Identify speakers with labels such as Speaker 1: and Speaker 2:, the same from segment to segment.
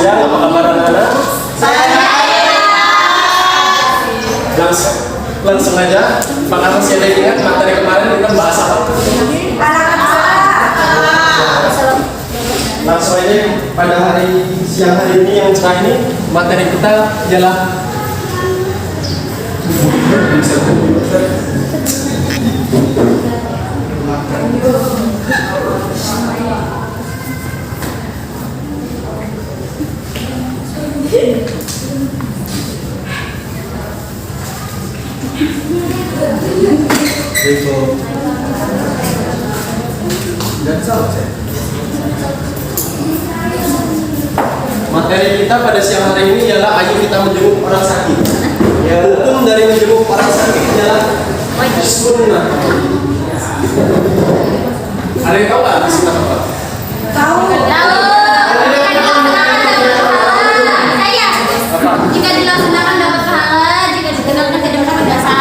Speaker 1: siang, apa kabar anak-anak? Langsung aja, Pak masih ada ingat materi kemarin kita bahas apa? Langsung aja pada siang hari ini yang cerah ini materi kita ialah materi kita pada siang hari ini ialah ayo kita menjenguk orang sakit. Ya, hukum dari menjenguk orang sakit ialah sunnah. Ada yang tahu nggak sunnah apa?
Speaker 2: Tahu. Jika dilaksanakan dapat pahala, jika ditinggalkan tidak dapat dosa.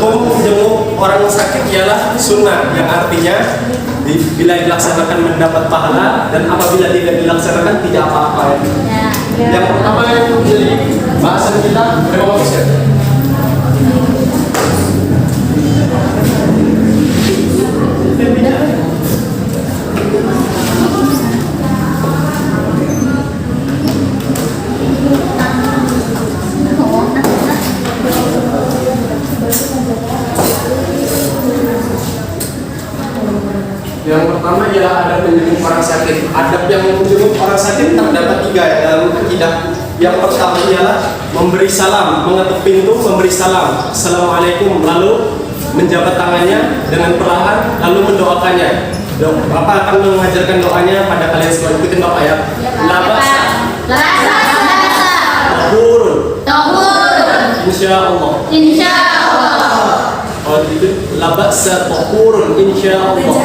Speaker 1: Hukum menjenguk orang sakit ialah sunnah, yang artinya bila dilaksanakan mendapat pahala dan apabila tidak dilaksanakan tidak apa-apa. Yang pertama yang menjadi bahasan kita berapa persen? Yang pertama ialah adab menjenguk orang sakit. Adab yang menjenguk orang sakit terdapat 3 ya dalam akidah. Yang pertama ialah memberi salam, mengetuk pintu, memberi salam, assalamualaikum, lalu menjabat tangannya dengan perlahan, lalu mendoakannya. Bapak akan mengajarkan doanya pada kalian semua. Ikutin Bapak ya. Insya Allah. Oh itu labasa tahurun insya Allah.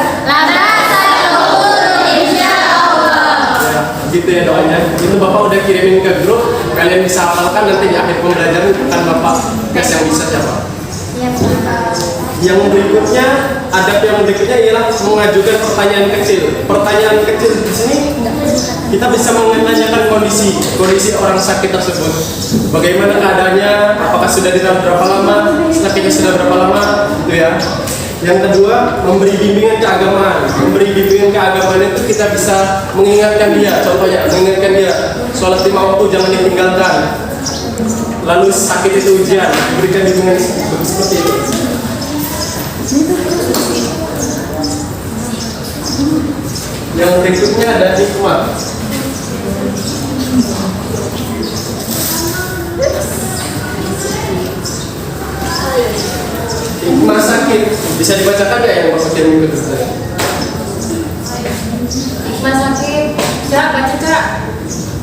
Speaker 1: Gitu ya doanya. Itu Bapak udah kirimin ke grup. Kalian bisa hafalkan nanti di akhir pembelajaran bukan Bapak tes yang bisa siapa. Yang berikutnya, adab yang berikutnya ialah mengajukan pertanyaan kecil. Pertanyaan kecil di sini kita bisa menanyakan kondisi orang sakit tersebut. Bagaimana keadaannya? Apakah sudah dirawat berapa lama? Sakitnya sudah berapa lama? Gitu ya. Yang kedua, memberi bimbingan keagamaan. Memberi bimbingan keagamaan itu kita bisa mengingatkan dia. Contohnya, mengingatkan dia sholat 5 waktu jangan ditinggalkan. Lalu sakit itu ujian, berikan bimbingan seperti itu. Yang berikutnya ada hikmah. Hikmah sakit bisa dibacakan ya yang Bapak kirim ke kita?
Speaker 2: Hikmah sakit, Cak, baca Cak.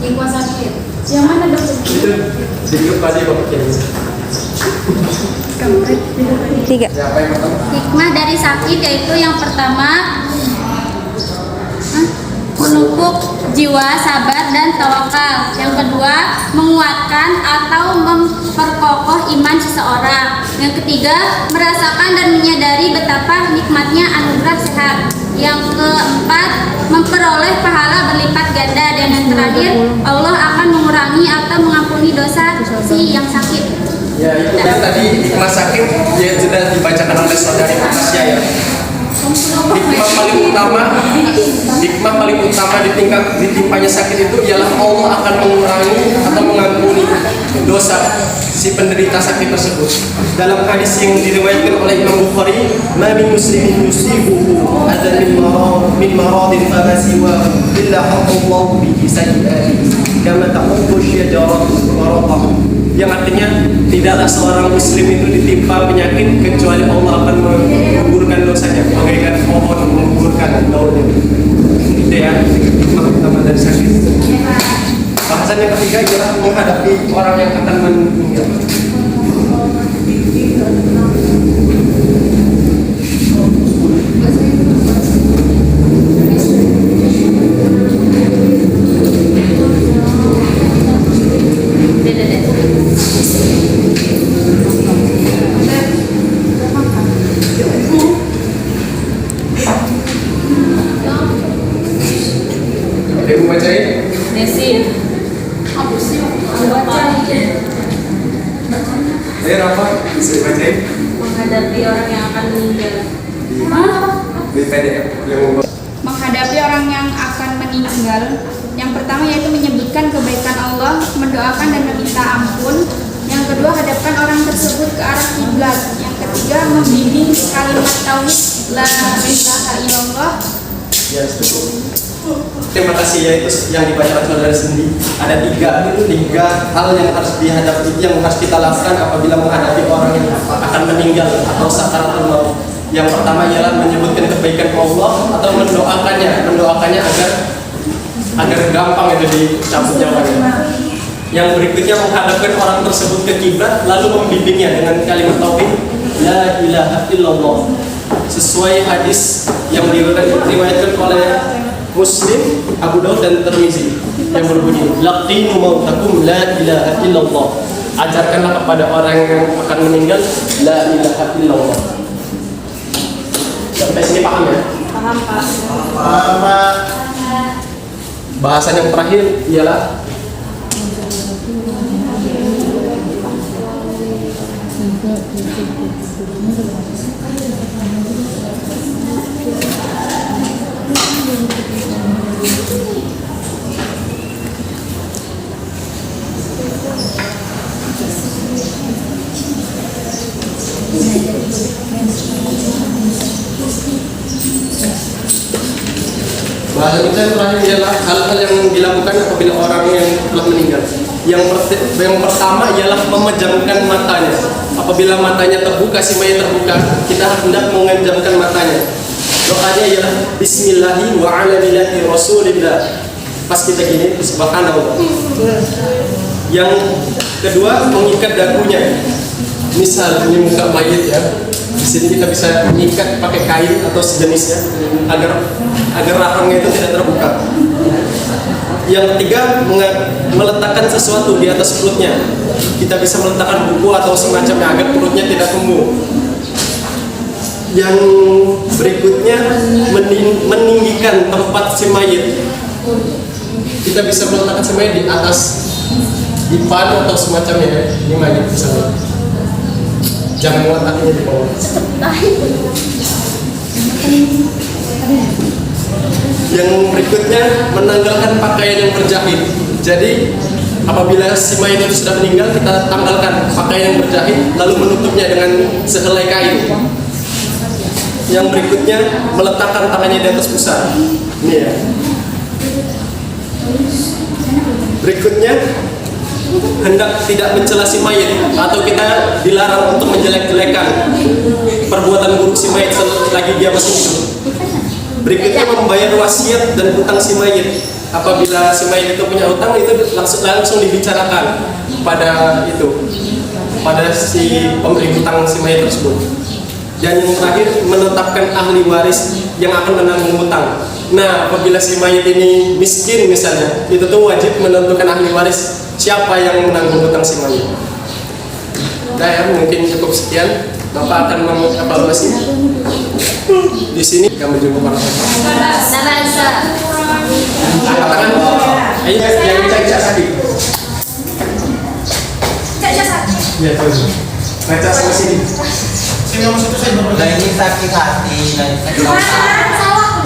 Speaker 2: Hikmah sakit. Yang mana dokter?
Speaker 1: Itu di grup tadi Bapak kirim.
Speaker 3: 3.
Speaker 2: Hikmah dari sakit yaitu yang pertama menumbuh jiwa sabar dan tawakal. Yang kedua, menguatkan atau memperkokoh iman seseorang. Yang ketiga, merasakan dan menyadari betapa nikmatnya anugerah sehat. Yang keempat, memperoleh pahala berlipat ganda. Dan yang terakhir, Allah akan mengurangi atau mengampuni dosa si yang sakit.
Speaker 1: Ya itu kan tadi hikmah sakit yang sudah dibacakan oleh saudari Tasya ya. Hikmah paling utama ditimpanya sakit itu ialah Allah akan mengurangi atau mengampuni dosa si penderita sakit tersebut. Dalam hadis yang diriwayatkan oleh Imam Bukhari, "Ma min muslimin yusibuhu adan min maradin fama siwa illa haqqallahu bihi sayyi'atihi kama taqubbu syajaratu waraqahu." Yang artinya tidaklah seorang muslim itu ditimpa penyakit kecuali Allah akan menggugurkan dosanya bagaikan pohon menggugurkan daunnya. Itu ya hikmah utama dari sakit. Bahasan yang ketiga ialah menghadapi orang yang akan meninggal. Ibu bacain.
Speaker 2: Nesin. Aku sih baca.
Speaker 1: Ayo Rafa, bisa bacain.
Speaker 2: Menghadapi orang yang akan meninggal.
Speaker 1: Di PDF yang
Speaker 2: Menghadapi orang yang akan meninggal. Yang pertama yaitu menyebutkan kebaikan Allah, mendoakan dan meminta ampun. Yang kedua, hadapkan orang tersebut ke arah kiblat. Yang ketiga, membimbing kalimat tauhid la ilaha illallah.
Speaker 1: Ya, cukup. Terima kasih ya, itu yang dibacakan saudara sendiri. Ada tiga hal yang harus dihadapi, yang harus kita lakukan apabila menghadapi orang yang akan meninggal atau sakaratul maut. Yang pertama ialah menyebutkan kebaikan Allah atau mendoakannya agar gampang itu dicabut nyawanya. Yang berikutnya menghadapkan orang tersebut ke kiblat lalu membimbingnya dengan kalimat tauhid la ilaha illallah. Sesuai hadis yang diriwayatkan oleh Muslim, Abu Daud dan Tirmizi yang berbunyi laqinu mautakum la ilaha illallah. Ajarkanlah kepada orang yang akan meninggal la ilaha illallah. Sampai sini paham ya?
Speaker 2: Paham, Pak.
Speaker 1: Paham. Bahasan yang terakhir ialah bahasan kita yang terakhir ialah hal-hal yang dilakukan apabila orang yang telah meninggal. Yang pertama ialah memejamkan matanya. Apabila matanya terbuka, si mayat terbuka, kita hendak mengenjamkan matanya. Doanya ialah Bismillahi wa ala millati Rasulillah. Pas kita gini, subhanallah. Yang kedua, mengikat dagunya. Misal ini muka mayat ya. Di sini kita bisa mengikat pakai kain atau sejenisnya agar rahangnya itu tidak terbuka. Yang ketiga, meletakkan sesuatu di atas perutnya. Kita bisa meletakkan buku atau semacamnya agar perutnya tidak tumbuh. Yang berikutnya, meninggikan tempat si mayit. Kita bisa meletakkan si mayit di atas dipan atau semacamnya. Ini mayit misalnya. Jangan meletakkannya di bawah. Yang berikutnya, menanggalkan pakaian yang berjahit. Jadi apabila si mayit itu sudah meninggal, kita tanggalkan pakaian yang berjahit lalu menutupnya dengan sehelai kain. Yang berikutnya, meletakkan tangannya di atas pusar. Ini ya. Berikutnya, hendak tidak mencela si mayit atau kita dilarang untuk menjelek-jelekan perbuatan buruk si mayit selagi dia masih hidup. Berikutnya, membayar wasiat dan hutang si mayit. Apabila si mayit itu punya hutang, itu langsung dibicarakan pada si pemberi hutang si mayit tersebut. Dan yang terakhir, menetapkan ahli waris yang akan menanggung hutang. Nah, apabila si mayit ini miskin misalnya, itu tuh wajib menentukan ahli waris siapa yang menanggung hutang si mayit. Nah ya, mungkin cukup sekian. Bapak akan mengevaluasi. Di sini kami jumpa para angkat tangan. Ayo yang cak sakit. Ya tuh. Baca sama sini. Sini nomor satu saya nomor.
Speaker 3: Nah ini sakit hati.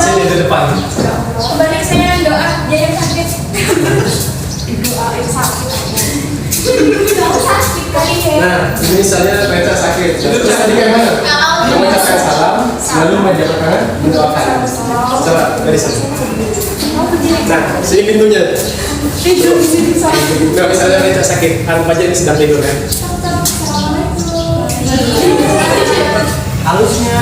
Speaker 1: Sini di depan.
Speaker 2: Balik saya doa dia yang sakit. Doa yang sakit. Sakit kali ya.
Speaker 1: Nah, ini misalnya baca sakit. Terus tadi kayak mana? Mengucapkan salam, lalu menjabat tangan, mendoakan. Coba dari sini. Nah, sini pintunya.
Speaker 2: Tidur di sini sakit.
Speaker 1: Nah, misalnya baca sakit, anggap aja ini sedang tidur ya.
Speaker 3: Halusnya.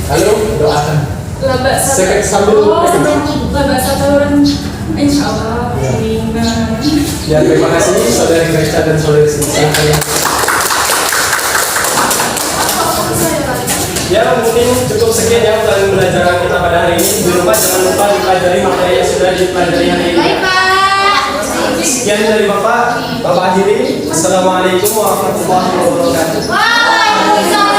Speaker 1: Lalu doakan.
Speaker 2: Laba
Speaker 1: Sakit sambil
Speaker 2: laba saturun. Insyaallah.
Speaker 1: Ya, terima kasih saudari Gracia dan saudari Sinta. Ya, mungkin cukup sekian ya pembelajaran kita pada hari ini. Di rumah jangan lupa dipelajari materi yang sudah dipelajari hari ini.
Speaker 2: Baik, Pak.
Speaker 1: Sekian dari Bapak akhiri. Assalamualaikum warahmatullahi wabarakatuh.
Speaker 2: Waalaikumsalam.